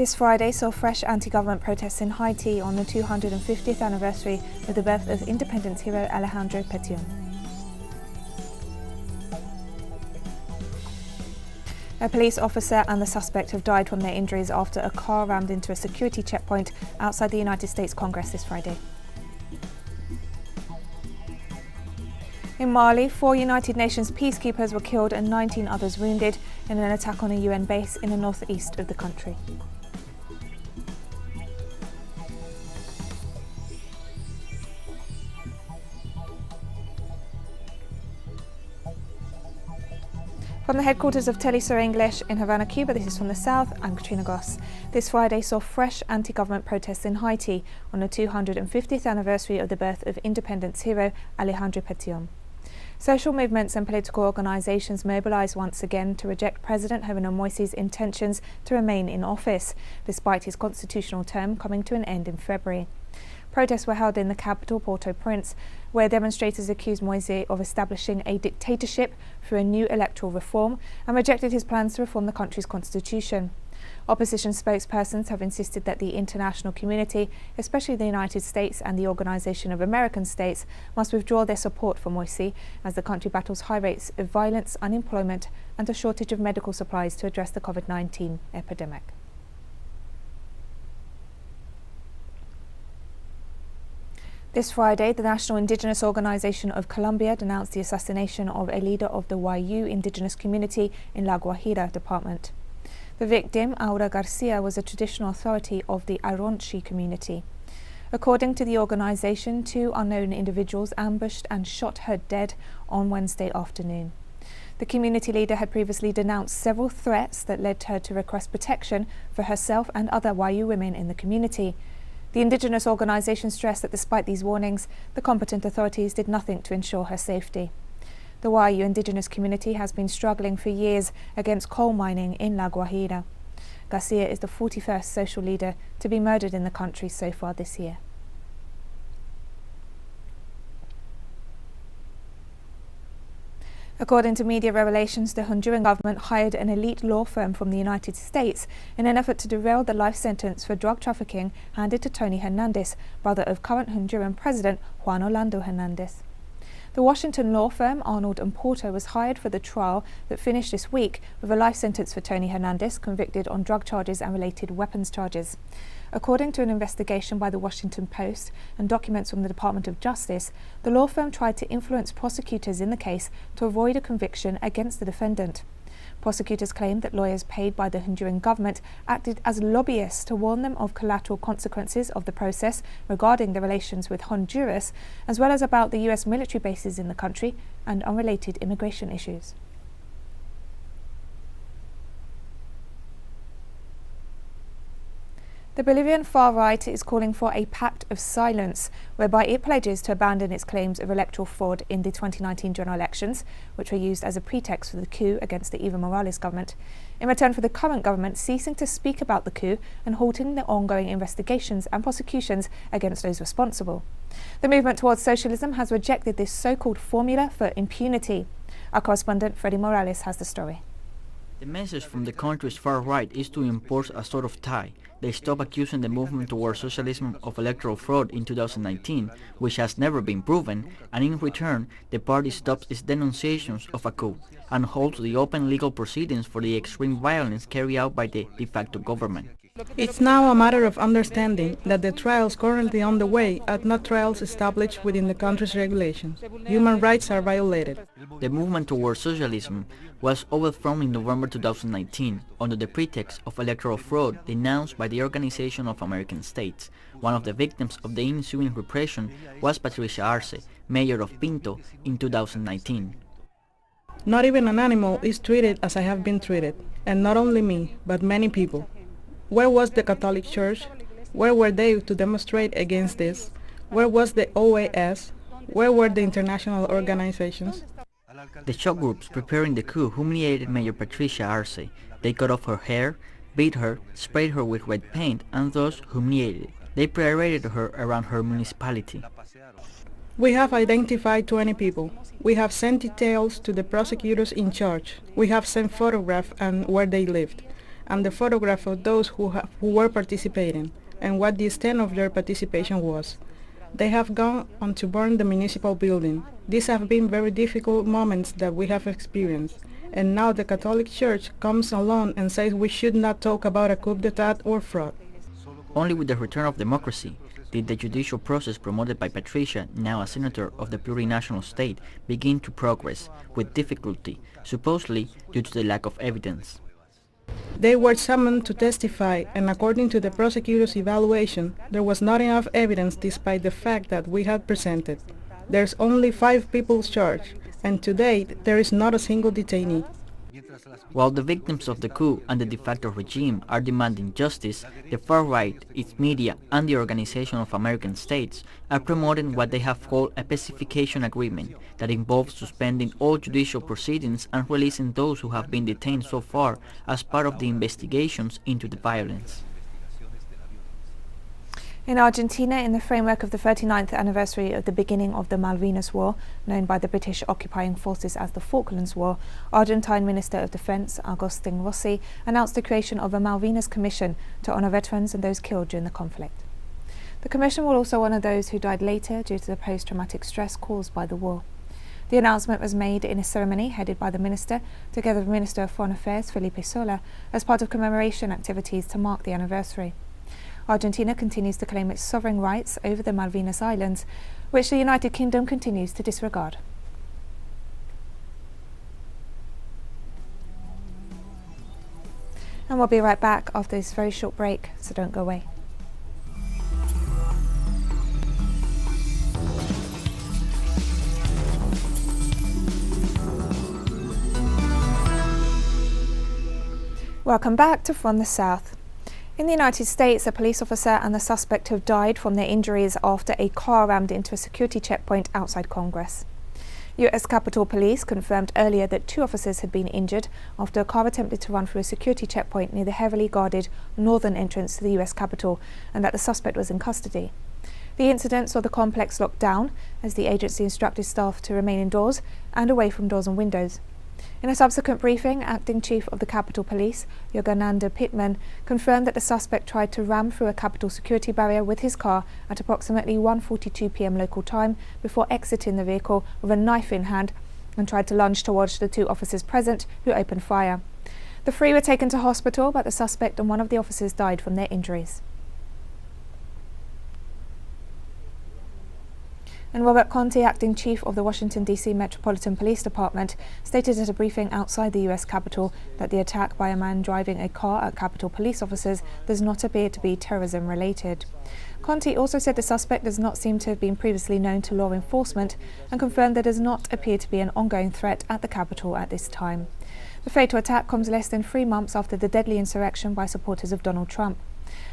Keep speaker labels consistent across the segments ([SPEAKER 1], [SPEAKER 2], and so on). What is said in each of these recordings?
[SPEAKER 1] This Friday saw fresh anti-government protests in Haiti on the 250th anniversary of the birth of independence hero Alejandro Pétion. A police officer and the suspect have died from their injuries after a car rammed into a security checkpoint outside the United States Congress this Friday. In Mali, 4 United Nations peacekeepers were killed and 19 others wounded in an attack on a UN base in the northeast of the country. From the headquarters of teleSUR English in Havana, Cuba, this is From the South, I'm Katrina Goss. This Friday saw fresh anti-government protests in Haiti on the 250th anniversary of the birth of independence hero Alejandro Pétion. Social movements and political organisations mobilised once again to reject President Jovenel Moise's intentions to remain in office, despite his constitutional term coming to an end in February. Protests were held in the capital, Port-au-Prince, where demonstrators accused Moise of establishing a dictatorship through a new electoral reform and rejected his plans to reform the country's constitution. Opposition spokespersons have insisted that the international community, especially the United States and the Organisation of American States, must withdraw their support for Moise as the country battles high rates of violence, unemployment and a shortage of medical supplies to address the COVID-19 epidemic. This Friday, the National Indigenous Organization of Colombia denounced the assassination of a leader of the YU indigenous community in La Guajira department. The victim, Aura Garcia, was a traditional authority of the Aronchi community. According to the organization, 2 unknown individuals ambushed and shot her dead on Wednesday afternoon. The community leader had previously denounced several threats that led her to request protection for herself and other YU women in the community. The indigenous organisation stressed that despite these warnings, the competent authorities did nothing to ensure her safety. The YU indigenous community has been struggling for years against coal mining in La Guajira. Garcia is the 41st social leader to be murdered in the country so far this year. According to media revelations, the Honduran government hired an elite law firm from the United States in an effort to derail the life sentence for drug trafficking handed to Tony Hernandez, brother of current Honduran President Juan Orlando Hernandez. The Washington law firm Arnold & Porter was hired for the trial that finished this week with a life sentence for Tony Hernandez, convicted on drug charges and related weapons charges. According to an investigation by the Washington Post and documents from the Department of Justice, the law firm tried to influence prosecutors in the case to avoid a conviction against the defendant. Prosecutors claimed that lawyers paid by the Honduran government acted as lobbyists to warn them of collateral consequences of the process regarding the relations with Honduras, as well as about the US military bases in the country and unrelated immigration issues. The Bolivian far-right is calling for a pact of silence, whereby it pledges to abandon its claims of electoral fraud in the 2019 general elections, which were used as a pretext for the coup against the Evo Morales government, in return for the current government ceasing to speak about the coup and halting the ongoing investigations and prosecutions against those responsible. The movement towards socialism has rejected this so-called formula for impunity. Our correspondent Freddie Morales has the story.
[SPEAKER 2] The message from the country's far right is to impose a sort of tie. They stop accusing the movement towards socialism of electoral fraud in 2019, which has never been proven, and in return, the party stops its denunciations of a coup and holds the open legal proceedings for the extreme violence carried out by the de facto government.
[SPEAKER 3] It's now a matter of understanding that the trials currently on the way are not trials established within the country's regulations. Human rights are violated.
[SPEAKER 2] The movement towards socialism was overthrown in November 2019 under the pretext of electoral fraud denounced by the Organization of American States. One of the victims of the ensuing repression was Patricia Arce, mayor of Pinto, in 2019.
[SPEAKER 3] Not even an animal is treated as I have been treated, and not only me, but many people. Where was the Catholic Church? Where were they to demonstrate against this? Where was the OAS? Where were the international organizations?
[SPEAKER 2] The shock groups preparing the coup humiliated Mayor Patricia Arce. They cut off her hair, beat her, sprayed her with red paint, and thus humiliated. They paraded her around her municipality.
[SPEAKER 3] We have identified 20 people. We have sent details to the prosecutors in charge. We have sent photographs and where they lived. and the photograph of those who were participating and what the extent of their participation was. They have gone on to burn the municipal building. These have been very difficult moments that we have experienced. And now the Catholic Church comes along and says we should not talk about a coup d'etat or fraud.
[SPEAKER 2] Only with the return of democracy did the judicial process promoted by Patricia, now a senator of the plurinational state, begin to progress, with difficulty, supposedly due to the lack of evidence.
[SPEAKER 3] They were summoned to testify, and according to the prosecutor's evaluation, there was not enough evidence despite the fact that we had presented. There's only 5 people charged, and to date there is not a single detainee.
[SPEAKER 2] While the victims of the coup and the de facto regime are demanding justice, the far right, its media, and the Organization of American States are promoting what they have called a pacification agreement that involves suspending all judicial proceedings and releasing those who have been detained so far as part of the investigations into the violence.
[SPEAKER 1] In Argentina, in the framework of the 39th anniversary of the beginning of the Malvinas War, known by the British occupying forces as the Falklands War, Argentine Minister of Defense Agustín Rossi announced the creation of a Malvinas Commission to honor veterans and those killed during the conflict. The commission will also honor those who died later due to the post-traumatic stress caused by the war. The announcement was made in a ceremony headed by the minister, together with Minister of Foreign Affairs Felipe Sola, as part of commemoration activities to mark the anniversary. Argentina continues to claim its sovereign rights over the Malvinas Islands, which the United Kingdom continues to disregard. And we'll be right back after this very short break, so don't go away. Welcome back to From the South. In the United States, a police officer and the suspect have died from their injuries after a car rammed into a security checkpoint outside Congress. US Capitol Police confirmed earlier that 2 officers had been injured after a car attempted to run through a security checkpoint near the heavily guarded northern entrance to the US Capitol, and that the suspect was in custody. The incident saw the complex locked down as the agency instructed staff to remain indoors and away from doors and windows. In a subsequent briefing, Acting Chief of the Capitol Police, Yogananda Pittman, confirmed that the suspect tried to ram through a Capitol security barrier with his car at approximately 1:42 p.m. local time before exiting the vehicle with a knife in hand and tried to lunge towards the 2 officers present, who opened fire. The 3 were taken to hospital, but the suspect and one of the officers died from their injuries. And Robert Conte, Acting Chief of the Washington, D.C. Metropolitan Police Department, stated at a briefing outside the U.S. Capitol that the attack by a man driving a car at Capitol police officers does not appear to be terrorism-related. Conte also said the suspect does not seem to have been previously known to law enforcement and confirmed there does not appear to be an ongoing threat at the Capitol at this time. The fatal attack comes less than 3 months after the deadly insurrection by supporters of Donald Trump.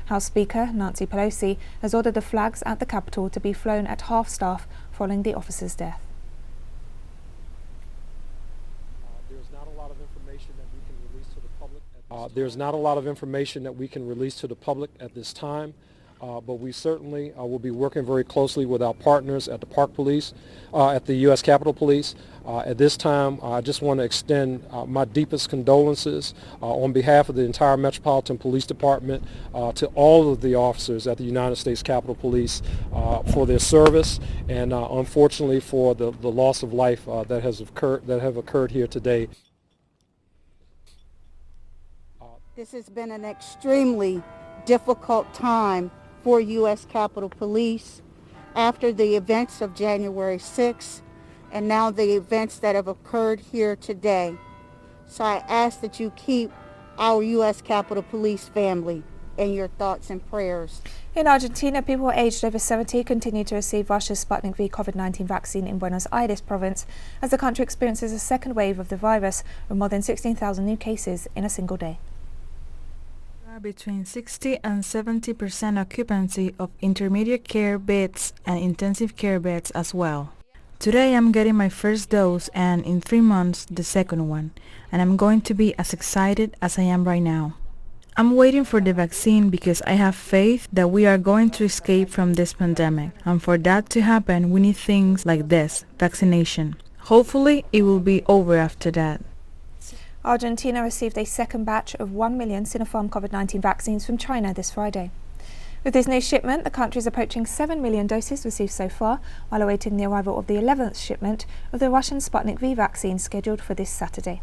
[SPEAKER 1] House Speaker Nancy Pelosi has ordered the flags at the Capitol to be flown at half-staff following the officer's death.
[SPEAKER 4] There's not a lot of information that we can release to the public at this time. But we certainly will be working very closely with our partners at the Park Police, at the U.S. Capitol Police. At this time, I just want to extend my deepest condolences on behalf of the entire Metropolitan Police Department to all of the officers at the United States Capitol Police for their service and unfortunately for the loss of life that have occurred here today.
[SPEAKER 5] This has been an extremely difficult time for U.S. Capitol Police after the events of January 6th and now the events that have occurred here today. So I ask that you keep our U.S. Capitol Police family in your thoughts and prayers.
[SPEAKER 1] In Argentina, people aged over 70 continue to receive Russia's Sputnik V COVID-19 vaccine in Buenos Aires province as the country experiences a second wave of the virus with more than 16,000 new cases in a single day.
[SPEAKER 6] Between 60 and 70% occupancy of intermediate care beds and intensive care beds as well. Today I'm getting my first dose and in 3 months the second one, and I'm going to be as excited as I am right now. I'm waiting for the vaccine because I have faith that we are going to escape from this pandemic, and for that to happen we need things like this, vaccination. Hopefully it will be over after that.
[SPEAKER 1] Argentina received a second batch of 1 million Sinopharm COVID-19 vaccines from China this Friday. With this new shipment, the country is approaching 7 million doses received so far, while awaiting the arrival of the 11th shipment of the Russian Sputnik V vaccine scheduled for this Saturday.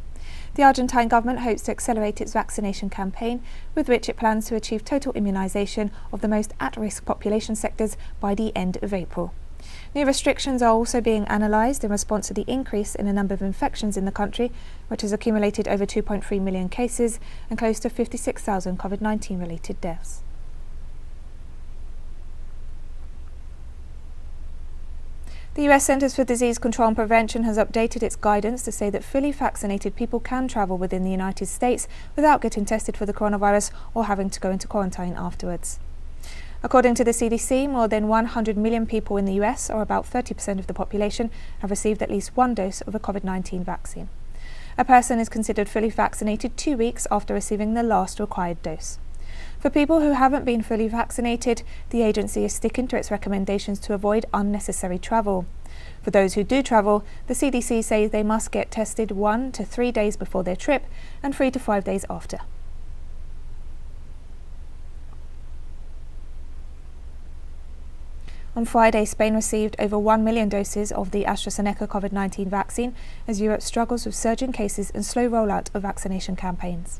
[SPEAKER 1] The Argentine government hopes to accelerate its vaccination campaign, with which it plans to achieve total immunisation of the most at-risk population sectors by the end of April. New restrictions are also being analysed in response to the increase in the number of infections in the country, which has accumulated over 2.3 million cases and close to 56,000 COVID-19 related deaths. The US Centers for Disease Control and Prevention has updated its guidance to say that fully vaccinated people can travel within the United States without getting tested for the coronavirus or having to go into quarantine afterwards. According to the CDC, more than 100 million people in the US, or about 30% of the population, have received at least one dose of a COVID-19 vaccine. A person is considered fully vaccinated 2 weeks after receiving the last required dose. For people who haven't been fully vaccinated, the agency is sticking to its recommendations to avoid unnecessary travel. For those who do travel, the CDC says they must get tested 1 to 3 days before their trip and 3 to 5 days after. On Friday, Spain received over 1 million doses of the AstraZeneca COVID-19 vaccine as Europe struggles with surging cases and slow rollout of vaccination campaigns.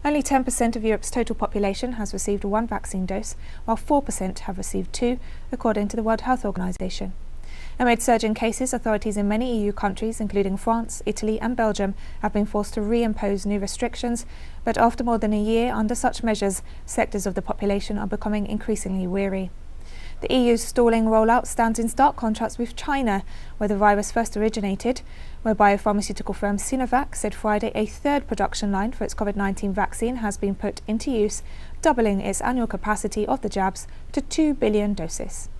[SPEAKER 1] Only 10% of Europe's total population has received one vaccine dose, while 4% have received 2, according to the World Health Organization. Amid surging cases, authorities in many EU countries, including France, Italy and Belgium, have been forced to reimpose new restrictions, but after more than a year under such measures, sectors of the population are becoming increasingly weary. The EU's stalling rollout stands in stark contrast with China, where the virus first originated, where biopharmaceutical firm Sinovac said Friday a third production line for its COVID-19 vaccine has been put into use, doubling its annual capacity of the jabs to 2 billion doses.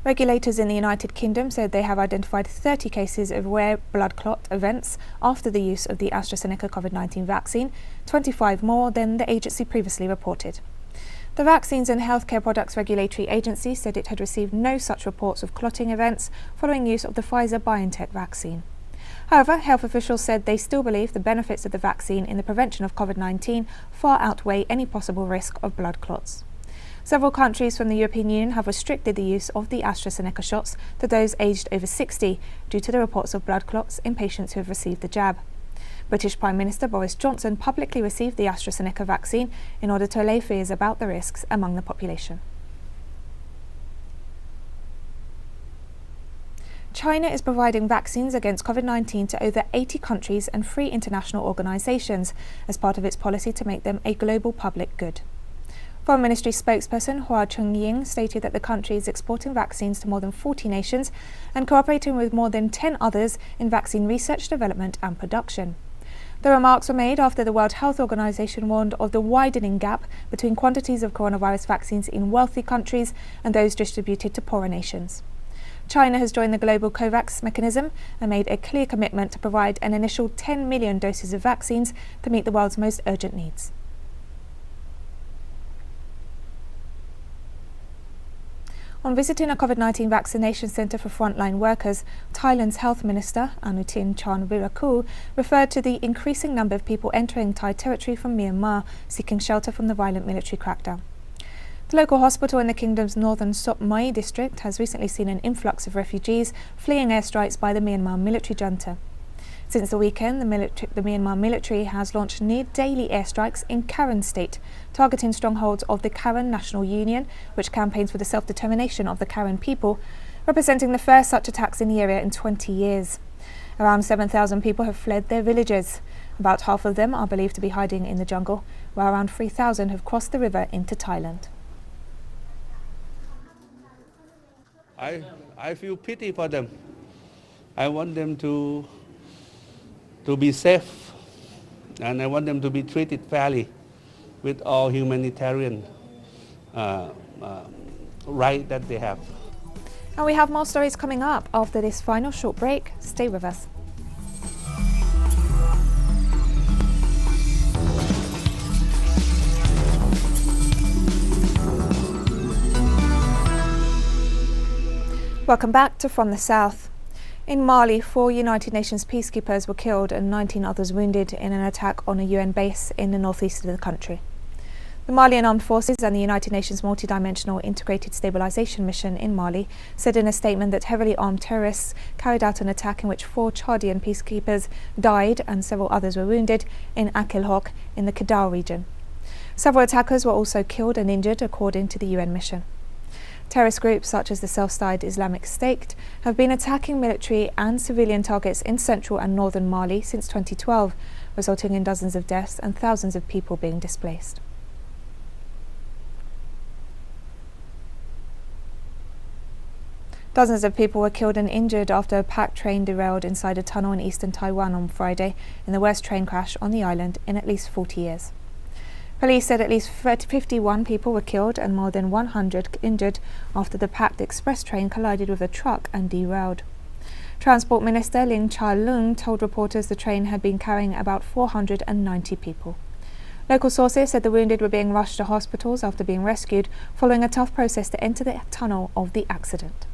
[SPEAKER 1] Regulators in the United Kingdom said they have identified 30 cases of rare blood clot events after the use of the AstraZeneca COVID-19 vaccine, 25 more than the agency previously reported. The Vaccines and Healthcare Products Regulatory Agency said it had received no such reports of clotting events following use of the Pfizer-BioNTech vaccine. However, health officials said they still believe the benefits of the vaccine in the prevention of COVID-19 far outweigh any possible risk of blood clots. Several countries from the European Union have restricted the use of the AstraZeneca shots to those aged over 60 due to the reports of blood clots in patients who have received the jab. British Prime Minister Boris Johnson publicly received the AstraZeneca vaccine in order to allay fears about the risks among the population. China is providing vaccines against COVID-19 to over 80 countries and 3 international organisations as part of its policy to make them a global public good. Foreign Ministry spokesperson Hua Chunying stated that the country is exporting vaccines to more than 40 nations and cooperating with more than 10 others in vaccine research, development and production. The remarks were made after the World Health Organization warned of the widening gap between quantities of coronavirus vaccines in wealthy countries and those distributed to poorer nations. China has joined the global COVAX mechanism and made a clear commitment to provide an initial 10 million doses of vaccines to meet the world's most urgent needs. On visiting a COVID-19 vaccination centre for frontline workers, Thailand's Health Minister, Anutin Charnvirakul, referred to the increasing number of people entering Thai territory from Myanmar seeking shelter from the violent military crackdown. The local hospital in the kingdom's northern Sop Mai district has recently seen an influx of refugees fleeing airstrikes by the Myanmar military junta. Since the weekend, the Myanmar military has launched near-daily airstrikes in Karen state, targeting strongholds of the Karen National Union, which campaigns for the self-determination of the Karen people, representing the first such attacks in the area in 20 years. Around 7,000 people have fled their villages. About half of them are believed to be hiding in the jungle, while around 3,000 have crossed the river into Thailand.
[SPEAKER 7] I feel pity for them. I want them to be safe, and I want them to be treated fairly with all humanitarian right that they have.
[SPEAKER 1] And we have more stories coming up after this final short break. Stay with us. Welcome back to From the South. In Mali, 4 United Nations peacekeepers were killed and 19 others wounded in an attack on a UN base in the northeast of the country. The Malian Armed Forces and the United Nations Multidimensional Integrated Stabilisation Mission in Mali said in a statement that heavily armed terrorists carried out an attack in which 4 Chadian peacekeepers died and several others were wounded in Akilhok in the Kidal region. Several attackers were also killed and injured, according to the UN mission. Terrorist groups such as the self-styled Islamic State have been attacking military and civilian targets in central and northern Mali since 2012, resulting in dozens of deaths and thousands of people being displaced. Dozens of people were killed and injured after a packed train derailed inside a tunnel in eastern Taiwan on Friday in the worst train crash on the island in at least 40 years. Police said at least 51 people were killed and more than 100 injured after the packed express train collided with a truck and derailed. Transport Minister Ling Cha-lung told reporters the train had been carrying about 490 people. Local sources said the wounded were being rushed to hospitals after being rescued following a tough process to enter the tunnel of the accident.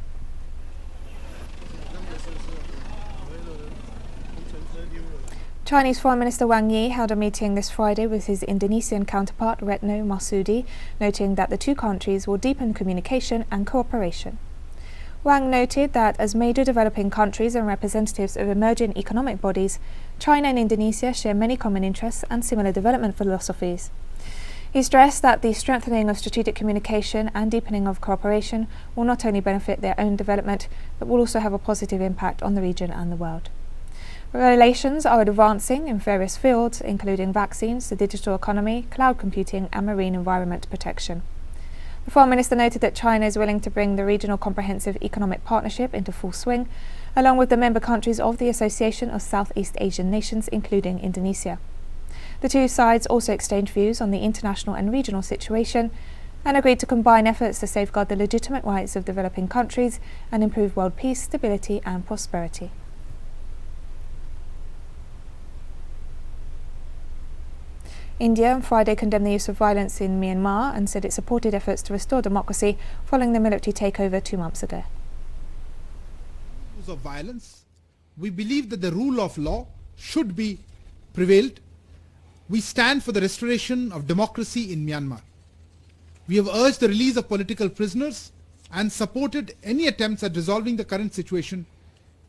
[SPEAKER 1] Chinese Foreign Minister Wang Yi held a meeting this Friday with his Indonesian counterpart Retno Marsudi, noting that the two countries will deepen communication and cooperation. Wang noted that as major developing countries and representatives of emerging economic bodies, China and Indonesia share many common interests and similar development philosophies. He stressed that the strengthening of strategic communication and deepening of cooperation will not only benefit their own development, but will also have a positive impact on the region and the world. Relations are advancing in various fields, including vaccines, the digital economy, cloud computing and marine environment protection. The Foreign Minister noted that China is willing to bring the Regional Comprehensive Economic Partnership into full swing, along with the member countries of the Association of Southeast Asian Nations, including Indonesia. The two sides also exchanged views on the international and regional situation and agreed to combine efforts to safeguard the legitimate rights of developing countries and improve world peace, stability and prosperity. India on Friday condemned the use of violence in Myanmar and said it supported efforts to restore democracy following the military takeover 2 months ago.
[SPEAKER 8] Use of violence, we believe that the rule of law should be prevailed. We stand for the restoration of democracy in Myanmar. We have urged the release of political prisoners and supported any attempts at resolving the current situation,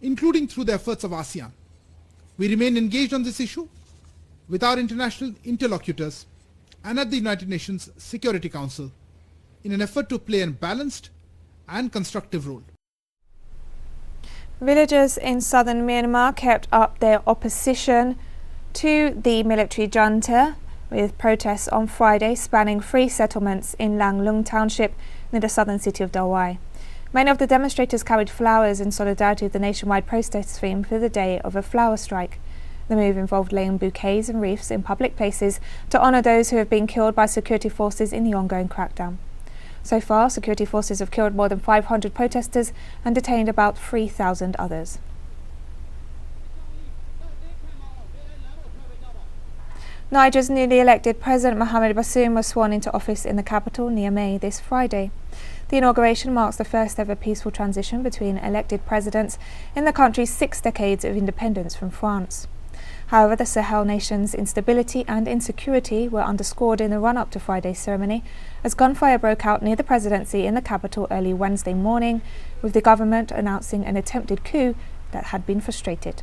[SPEAKER 8] including through the efforts of ASEAN. We remain engaged on this issue with our international interlocutors and at the United Nations Security Council in an effort to play a balanced and constructive role.
[SPEAKER 1] Villagers in southern Myanmar kept up their opposition to the military junta with protests on Friday spanning 3 settlements in Langlung Township near the southern city of Dawai. Many of the demonstrators carried flowers in solidarity with the nationwide protest theme for the day of a flower strike. The move involved laying bouquets and wreaths in public places to honour those who have been killed by security forces in the ongoing crackdown. So far, security forces have killed more than 500 protesters and detained about 3,000 others. Niger's newly elected President Mohamed Bazoum was sworn into office in the capital, Niamey, this Friday. The inauguration marks the first ever peaceful transition between elected presidents in the country's 6 decades of independence from France. However, the Sahel nation's instability and insecurity were underscored in the run-up to Friday's ceremony as gunfire broke out near the presidency in the capital early Wednesday morning, with the government announcing an attempted coup that had been frustrated.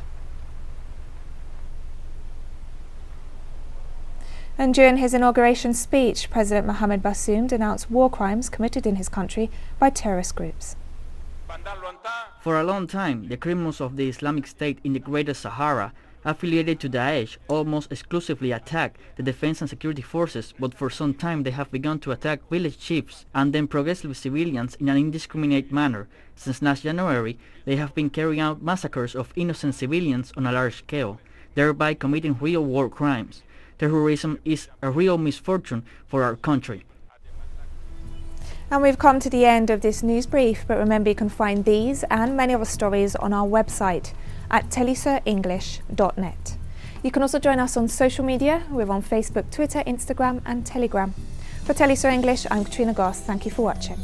[SPEAKER 1] And during his inauguration speech, President Mohamed Bazoum denounced war crimes committed in his country by terrorist groups.
[SPEAKER 2] For a long time, the criminals of the Islamic State in the Greater Sahara, affiliated to Daesh, almost exclusively attack the defense and security forces, but for some time they have begun to attack village chiefs and then progressive civilians in an indiscriminate manner. Since last January, they have been carrying out massacres of innocent civilians on a large scale, thereby committing real war crimes. Terrorism is a real misfortune for our country.
[SPEAKER 1] And we've come to the end of this news brief, but remember you can find these and many other stories on our website at telesurenglish.net. You can also join us on social media. We're on Facebook, Twitter, Instagram and Telegram. For teleSUR English, I'm Katrina Goss. Thank you for watching.